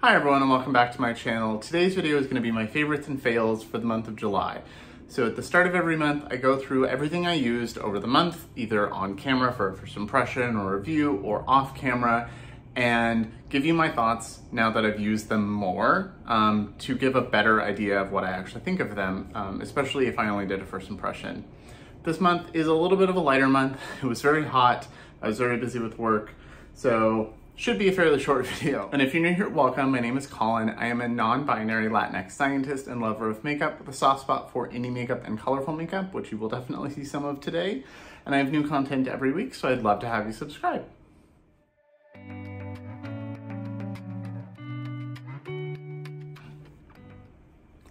Hi everyone and welcome back to my channel. Today's video is going to be my favorites and fails for the month of July. So at the start of every month, I go through everything I used over the month, either on camera for a first impression or review or off camera, and give you my thoughts now that I've used them more to give a better idea of what I actually think of them, especially if I only did a first impression. This month is a little bit of a lighter month. It was very hot. I was very busy with work, so should be a fairly short video. And if you're new here, welcome. My name is Colin. I am a non-binary Latinx scientist and lover of makeup with a soft spot for indie makeup and colorful makeup, which you will definitely see some of today. And I have new content every week, so I'd love to have you subscribe.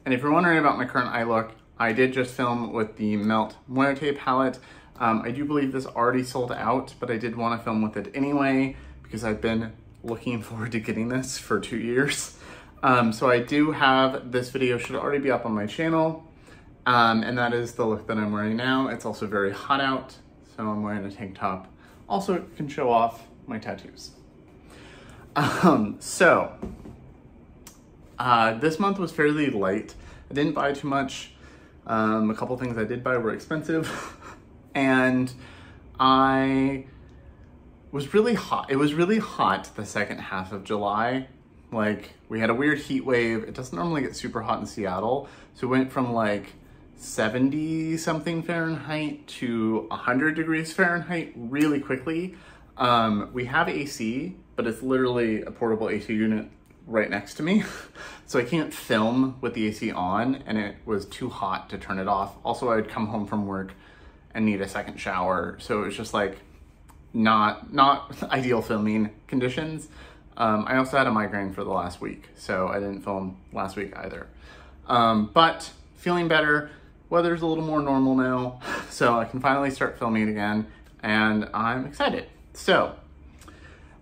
And if you're wondering about my current eye look, I did just film with the Melt Muerte palette. I do believe this already sold out, but I did want to film with it anyway, because I've been looking forward to getting this for 2 years. So I do have, this video should already be up on my channel, and that is the look that I'm wearing now. It's also very hot out, so I'm wearing a tank top. Also, it can show off my tattoos. This month was fairly light. I didn't buy too much. A couple things I did buy were expensive, and I was really hot. It was really hot the second half of July. Like, we had a weird heat wave. It doesn't normally get super hot in Seattle. So it went from like 70 something Fahrenheit to 100 degrees Fahrenheit really quickly. We have AC, but it's literally a portable AC unit right next to me. So I can't film with the AC on, and it was too hot to turn it off. Also, I'd come home from work and need a second shower. So it was just like, not ideal filming conditions. I also had a migraine for the last week, so I didn't film last week either. But feeling better, weather's a little more normal now, so I can finally start filming again, and I'm excited. So,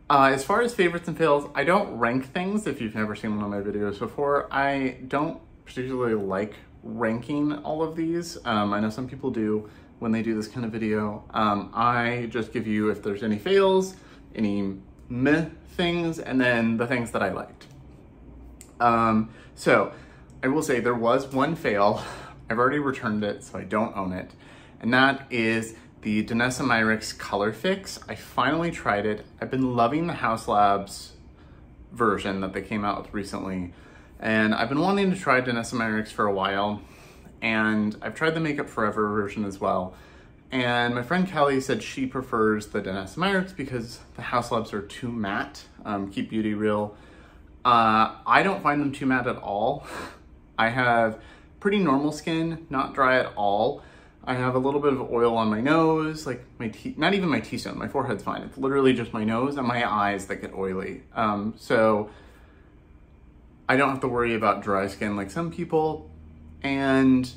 as far as favorites and fails, I don't rank things. If you've never seen one of my videos before, I don't particularly like ranking all of these. I know some people do when they do this kind of video. I just give you if there's any fails, any meh things, and then the things that I liked. So I will say there was one fail. I've already returned it, so I don't own it. And that is the Danessa Myricks Color Fix. I finally tried it. I've been loving the Haus Labs version that they came out with recently. And I've been wanting to try Danessa Myricks for a while. And I've tried the Makeup Forever version as well. And my friend Kelly said she prefers the Danessa Myricks because the Haus Labs are too matte, keep beauty real. I don't find them too matte at all. I have pretty normal skin, not dry at all. I have a little bit of oil on my nose, like my not even my T-zone, my forehead's fine. It's literally just my nose and my eyes that get oily. So I don't have to worry about dry skin like some people. And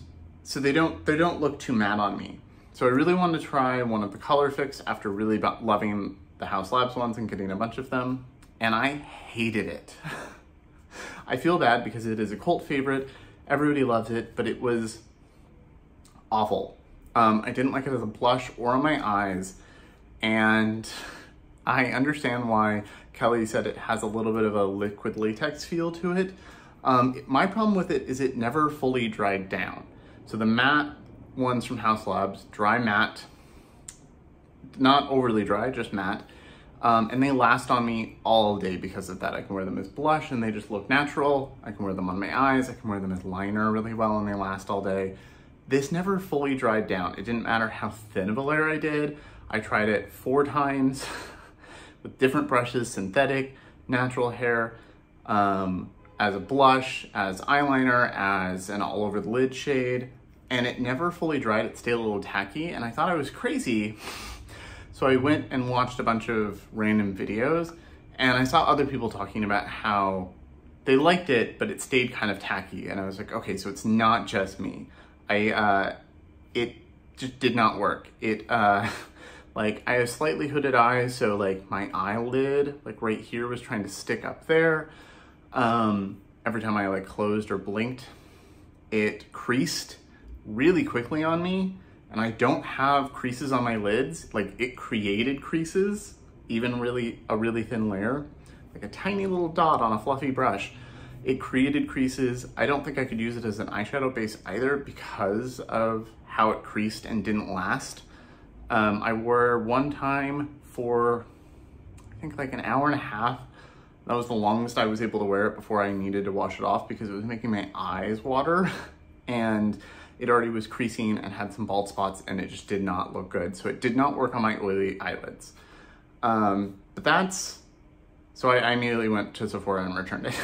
so they don't look too matte on me. So I really wanted to try one of the Color Fix after really loving the Haus Labs ones and getting a bunch of them, and I hated it. I feel bad because it is a cult favorite. Everybody loves it, but it was awful. I didn't like it as a blush or on my eyes, and I understand why Kelly said it has a little bit of a liquid latex feel to it. My problem with it is it never fully dried down. So the matte ones from Haus Labs, dry matte, not overly dry, just matte. And they last on me all day because of that. I can wear them as blush and they just look natural. I can wear them on my eyes. I can wear them as liner really well and they last all day. This never fully dried down. It didn't matter how thin of a layer I did. I tried it 4 times with different brushes, synthetic, natural hair, as a blush, as eyeliner, as an all over the lid shade, and it never fully dried. It stayed a little tacky, and I thought I was crazy. So I went and watched a bunch of random videos, and I saw other people talking about how they liked it, but it stayed kind of tacky, and I was like, okay, so it's not just me. It just did not work. Like, I have slightly hooded eyes, so like my eyelid, like right here, was trying to stick up there. Every time I like closed or blinked, it creased really quickly on me, and I don't have creases on my lids. Like, it created creases, even a really thin layer. like a tiny little dot on a fluffy brush. It created creases. I don't think I could use it as an eyeshadow base either because of how it creased and didn't last. I wore one time for, I think like an hour and a half. That was the longest I was able to wear it before I needed to wash it off because it was making my eyes water and it already was creasing and had some bald spots and it just did not look good. So it did not work on my oily eyelids. But that's, so I immediately went to Sephora and returned it.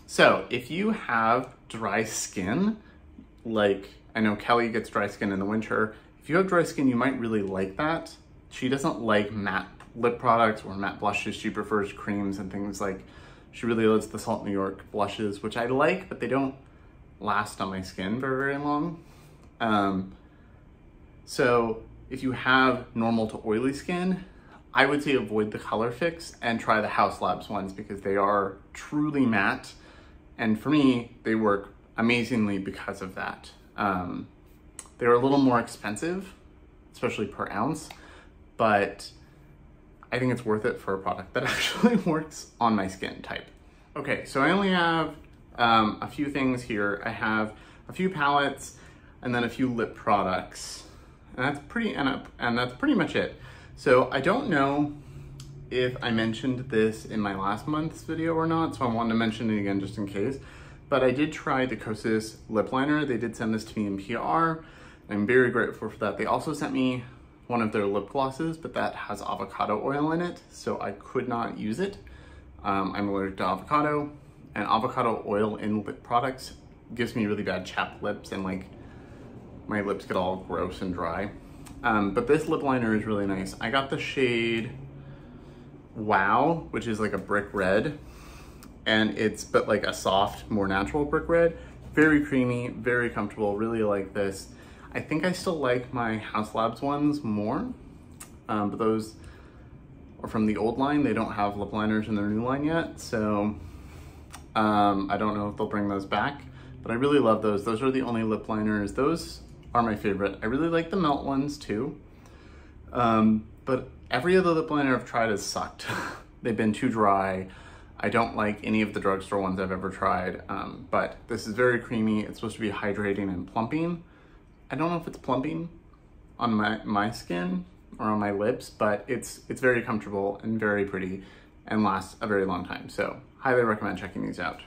So if you have dry skin, like I know Kelly gets dry skin in the winter, if you have dry skin, you might really like that. She doesn't like matte lip products or matte blushes. She prefers creams and things like, she really loves the Salt New York blushes, which I like, but they don't last on my skin for very long. So if you have normal to oily skin, I would say avoid the Color Fix and try the Haus Labs ones because they are truly matte. And for me, they work amazingly because of that. They're a little more expensive, especially per ounce, but I think it's worth it for a product that actually works on my skin type. Okay, so I only have a few things here. I have a few palettes and then a few lip products, and that's pretty much it. So I don't know if I mentioned this in my last month's video or not, so I wanted to mention it again just in case. But I did try the Kosas lip liner. They did send this to me in PR. I'm very grateful for that. They also sent me one of their lip glosses, but that has avocado oil in it, so I could not use it. I'm allergic to avocado, and avocado oil in lip products gives me really bad chapped lips, and like my lips get all gross and dry. But this lip liner is really nice. I got the shade Wow, which is like a brick red, and it's but like a soft, more natural brick red. Very creamy, very comfortable, really like this. I think I still like my Haus Labs ones more, but those are from the old line. They don't have lip liners in their new line yet, so I don't know if they'll bring those back, but I really love those. Those are the only lip liners. Those are my favorite. I really like the Melt ones too, but every other lip liner I've tried has sucked. They've been too dry. I don't like any of the drugstore ones I've ever tried, but this is very creamy. It's supposed to be hydrating and plumping. I don't know if it's plumping on my skin or on my lips, but it's very comfortable and very pretty and lasts a very long time. So highly recommend checking these out.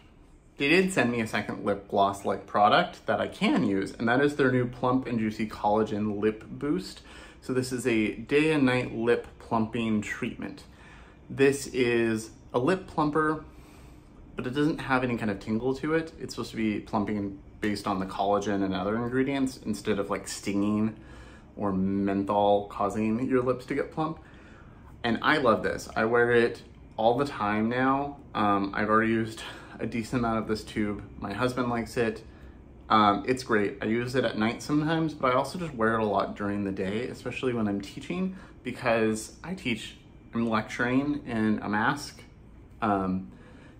They did send me a second lip gloss-like product that I can use, and that is their new Plump and Juicy Collagen Lip Boost. So this is a day and night lip plumping treatment. This is a lip plumper, but it doesn't have any kind of tingle to it. It's supposed to be plumping based on the collagen and other ingredients instead of like stinging or menthol causing your lips to get plump. And I love this. I wear it all the time now. I've already used a decent amount of this tube. My husband likes it. It's great. I use it at night sometimes, but I also just wear it a lot during the day, especially when I'm teaching, because I'm lecturing in a mask.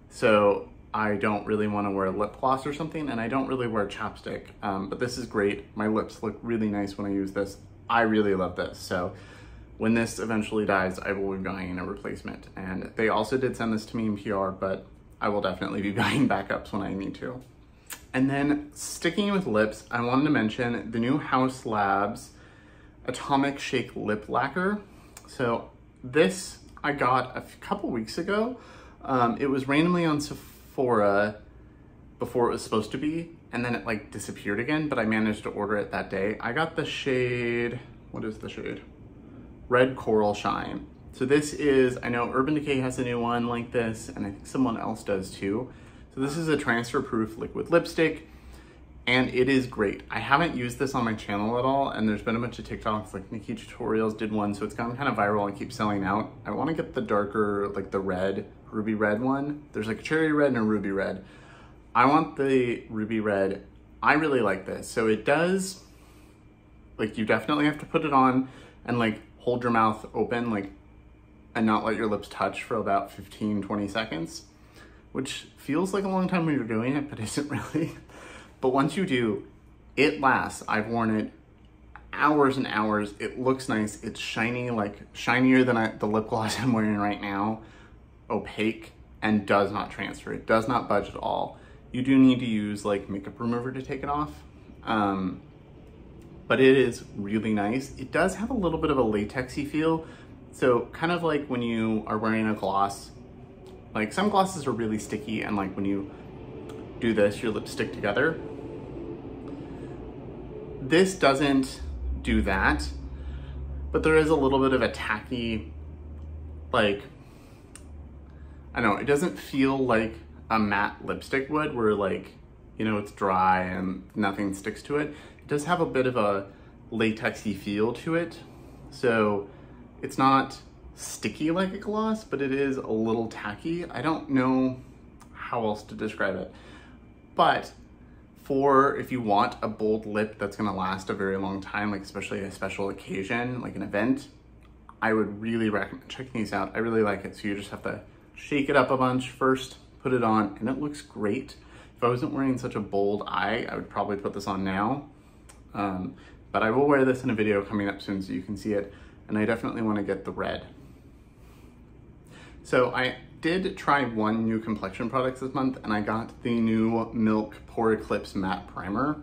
So I don't really want to wear lip gloss or something, and I don't really wear chapstick, but this is great. My lips look really nice when I use this. I really love this. So when this eventually dies, I will be buying a replacement. And they also did send this to me in PR, but I will definitely be buying backups when I need to. And then sticking with lips, I wanted to mention the new Haus Labs Atomic Shake Lip Lacquer. So this I got a couple weeks ago. It was randomly on Sephora before it was supposed to be, and then it like disappeared again, but I managed to order it that day. I got the shade, what is the shade? Red Coral Shine. So this is, I know Urban Decay has a new one like this, and I think someone else does too. So this is a transfer-proof liquid lipstick, and it is great. I haven't used this on my channel at all, and there's been a bunch of TikToks, like Nikki Tutorials did one, so it's gone kind of viral and keeps selling out. I want to get the darker, like the red, ruby red one. There's like a cherry red and a ruby red. I want the ruby red. I really like this. So it does, like you definitely have to put it on and like hold your mouth open, like, and not let your lips touch for about 15-20 seconds, which feels like a long time when you're doing it, but isn't really. But once you do, it lasts. I've worn it hours and hours. It looks nice. It's shiny, like shinier than the lip gloss I'm wearing right now. Opaque and does not transfer. It does not budge at all. You do need to use like makeup remover to take it off. But it is really nice. It does have a little bit of a latexy feel. So kind of like when you are wearing a gloss, like some glosses are really sticky and like when you do this, your lips stick together. This doesn't do that, but there is a little bit of a tacky, like, I don't know, it doesn't feel like a matte lipstick would, where like, you know, it's dry and nothing sticks to it. It does have a bit of a latexy feel to it. So it's not sticky like a gloss, but it is a little tacky. I don't know how else to describe it. But for if you want a bold lip that's gonna last a very long time, like especially a special occasion, like an event, I would really recommend checking these out. I really like it. So you just have to shake it up a bunch first, put it on, and it looks great. If I wasn't wearing such a bold eye, I would probably put this on now. But I will wear this in a video coming up soon so you can see it. And I definitely want to get the red. So I did try one new complexion product this month, and I got the new Milk Pore Eclipse Matte Primer.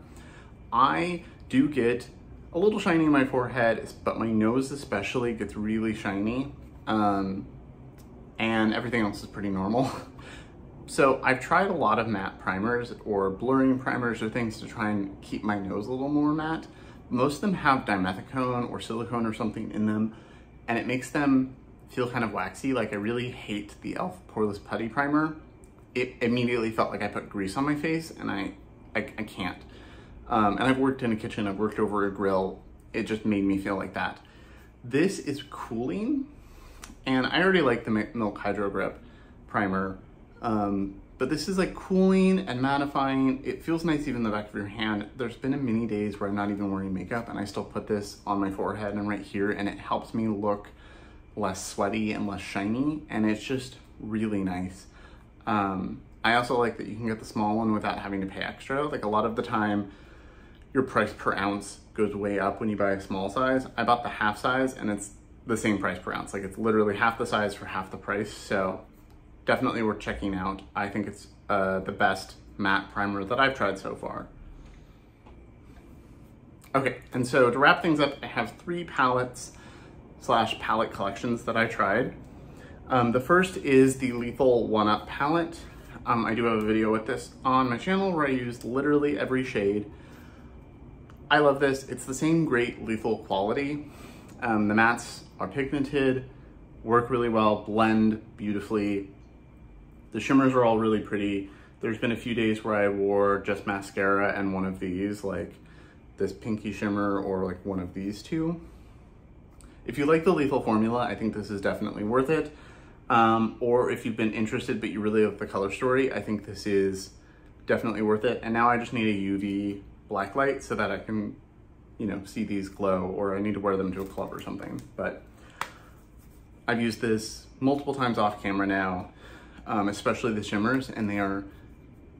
I do get a little shiny in my forehead, but my nose especially gets really shiny. And everything else is pretty normal. So I've tried a lot of matte primers or blurring primers or things to try and keep my nose a little more matte. Most of them have dimethicone or silicone or something in them, and it makes them feel kind of waxy. Like I really hate the e.l.f. Poreless Putty Primer. It immediately felt like I put grease on my face, and I can't. And I've worked in a kitchen, I've worked over a grill. It just made me feel like that. This is cooling, and I already like the Milk Hydro Grip Primer. But this is like cooling and mattifying. It feels nice even in the back of your hand. There's been many days where I'm not even wearing makeup and I still put this on my forehead and right here, and it helps me look less sweaty and less shiny, and it's just really nice. I also like that you can get the small one without having to pay extra. Like a lot of the time, your price per ounce goes way up when you buy a small size. I bought the half size and it's the same price per ounce. Like it's literally half the size for half the price. So definitely worth checking out. I think it's the best matte primer that I've tried so far. Okay, and so to wrap things up, I have 3 palettes / palette collections that I tried. The first is the Lethal 1-Up palette. I do have a video with this on my channel where I used literally every shade. I love this. It's the same great Lethal quality. The mattes are pigmented, work really well, blend beautifully. The shimmers are all really pretty. There's been a few days where I wore just mascara and one of these, like this pinky shimmer or like one of these two. If you like the Lethal formula, I think this is definitely worth it. Or if you've been interested but you really like the color story, I think this is definitely worth it. And now I just need a UV black light so that I can, you know, see these glow, or I need to wear them to a club or something. But I've used this multiple times off camera now, especially the shimmers, and they are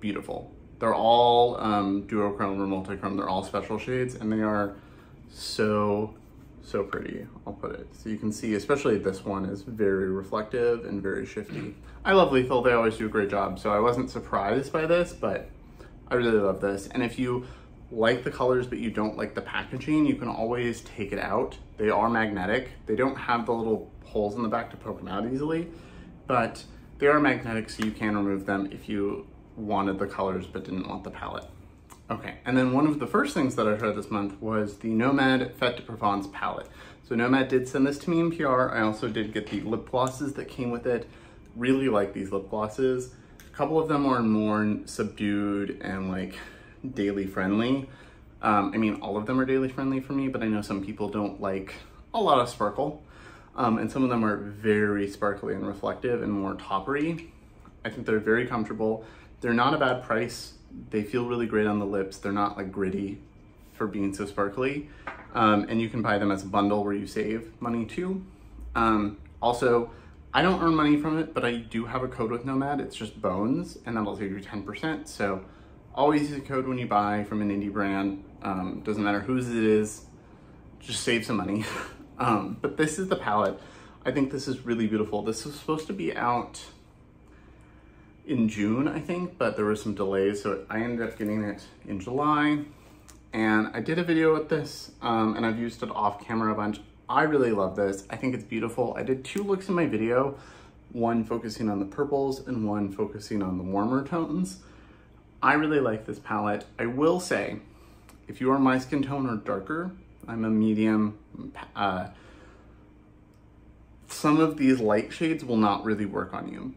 beautiful. They're all duochrome or multichrome. They're all special shades, and they are so pretty, I'll put it. So you can see, especially this one is very reflective and very shifty. I love Lethal, they always do a great job, so I wasn't surprised by this, but I really love this. And if you like the colors but you don't like the packaging, you can always take it out. They are magnetic. They don't have the little holes in the back to poke them out easily, but they are magnetic, so you can remove them if you wanted the colors but didn't want the palette. Okay, and then one of the first things that I tried this month was the Nomad Feta Profonz palette. So Nomad did send this to me in PR. I also did get the lip glosses that came with it. Really like these lip glosses. A couple of them are more subdued and like daily friendly. I mean, all of them are daily friendly for me, but I know some people don't like a lot of sparkle. And some of them are very sparkly and reflective and more toppery. I think they're very comfortable. They're not a bad price. They feel really great on the lips. They're not like gritty for being so sparkly. And you can buy them as a bundle where you save money too. Also, I don't earn money from it, but I do have a code with Nomad. It's just Bones, and that'll save you 10%. So always use a code when you buy from an indie brand. Doesn't matter whose it is. just save some money. But this is the palette. I think this is really beautiful. This was supposed to be out in June, I think, but there were some delays, so I ended up getting it in July. And I did a video with this, and I've used it off camera a bunch. I really love this. I think it's beautiful. I did 2 looks in my video, one focusing on the purples and one focusing on the warmer tones. I really like this palette. I will say, if you are my skin tone or darker, I'm a medium, some of these light shades will not really work on you.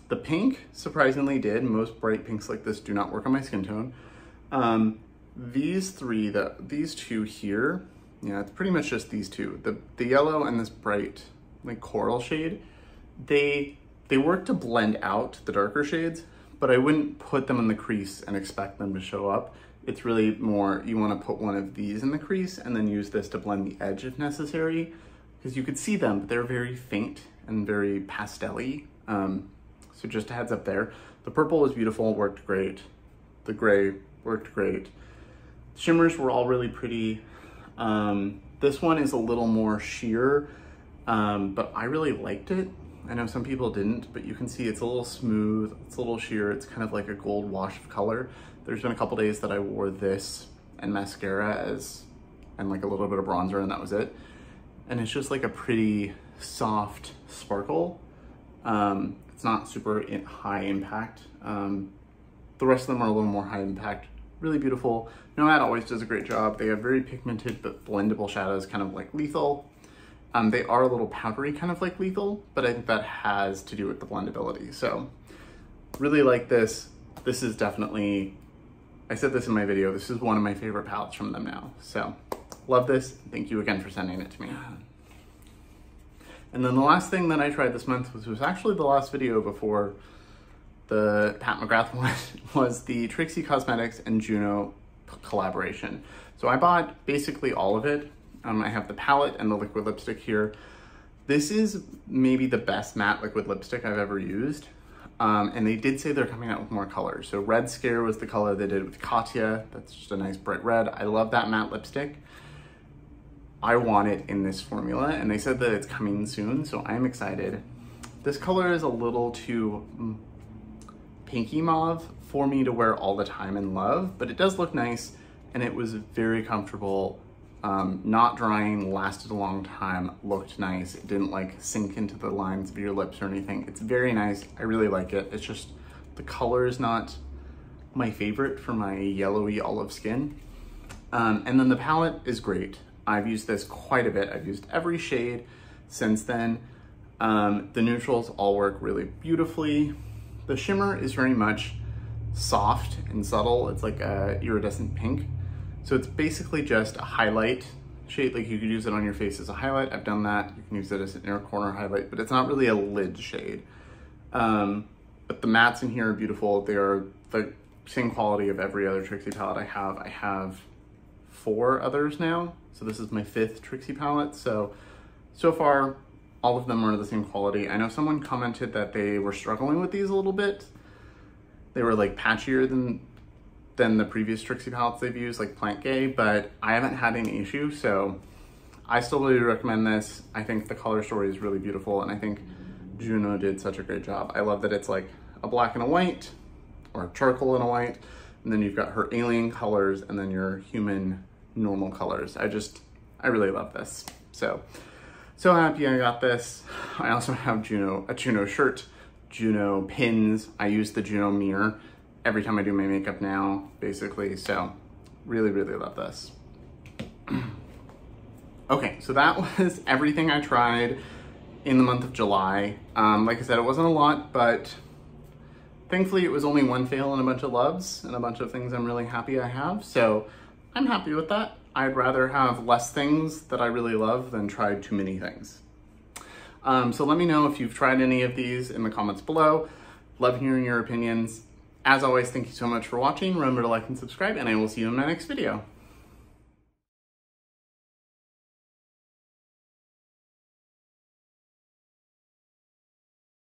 The pink surprisingly did. Most bright pinks like this do not work on my skin tone. These 2 here, yeah, it's pretty much just these 2. The yellow and this bright like coral shade, they work to blend out the darker shades, but I wouldn't put them in the crease and expect them to show up. It's really more, you want to put one of these in the crease and then use this to blend the edge if necessary, because you could see them, but they're very faint and very pastel-y. So just a heads up there. The purple was beautiful, worked great. The gray worked great. Shimmers were all really pretty. This one is a little more sheer, but I really liked it. I know some people didn't, but you can see it's a little smooth, it's a little sheer, it's kind of like a gold wash of color. There's been a couple days that I wore this and mascara and like a little bit of bronzer, and that was it. And it's just like a pretty soft sparkle. It's not super high impact. The rest of them are a little more high impact. Really beautiful. Nomad always does a great job. They have very pigmented but blendable shadows, kind of like Lethal. They are a little powdery, kind of like Lethal, but I think that has to do with the blendability. So really like this. This is definitely, I said this in my video, this is one of my favorite palettes from them now. So love this. Thank you again for sending it to me. And then the last thing that I tried this month was actually the last video before the Pat McGrath one, was the Trixie Cosmetics and Juno collaboration. So I bought basically all of it. I have the palette and the liquid lipstick here. This is maybe the best matte liquid lipstick I've ever used. And they did say they're coming out with more colors. So Red Scare was the color they did with Katya. That's just a nice bright red. I love that matte lipstick. I want it in this formula, and they said that it's coming soon, so I'm excited. This color is a little too pinky mauve for me to wear all the time and love, but it does look nice, and it was very comfortable. Not drying, lasted a long time, looked nice. It didn't like sink into the lines of your lips or anything. It's very nice. I really like it. It's just the color is not my favorite for my yellowy olive skin. And then the palette is great. I've used this quite a bit. I've used every shade since then. The neutrals all work really beautifully. The shimmer is very much soft and subtle. It's like a iridescent pink. So it's basically just a highlight shade. Like you could use it on your face as a highlight. I've done that. You can use it as an inner corner highlight, but it's not really a lid shade. But the mattes in here are beautiful. They are the same quality of every other Trixie palette I have. I have 4 others now. So this is my 5th Trixie palette. So far, all of them are the same quality. I know someone commented that they were struggling with these a little bit. They were like patchier than the previous Trixie palettes they've used, like Plant Gay, but I haven't had any issue, so I still really recommend this. I think the color story is really beautiful, and I think Juno did such a great job. I love that it's like a black and a white, or charcoal and a white, and then you've got her alien colors, and then your human normal colors. I really love this. So happy I got this. I also have a Juno shirt, Juno pins. I use the Juno mirror every time I do my makeup now, basically. So really, really love this. Okay, so that was everything I tried in the month of July. Like I said, it wasn't a lot, but thankfully it was only one fail and a bunch of loves and a bunch of things I'm really happy I have. So I'm happy with that. I'd rather have less things that I really love than try too many things. So let me know if you've tried any of these in the comments below. Love hearing your opinions. As always, thank you so much for watching. Remember to like and subscribe, and I will see you in my next video.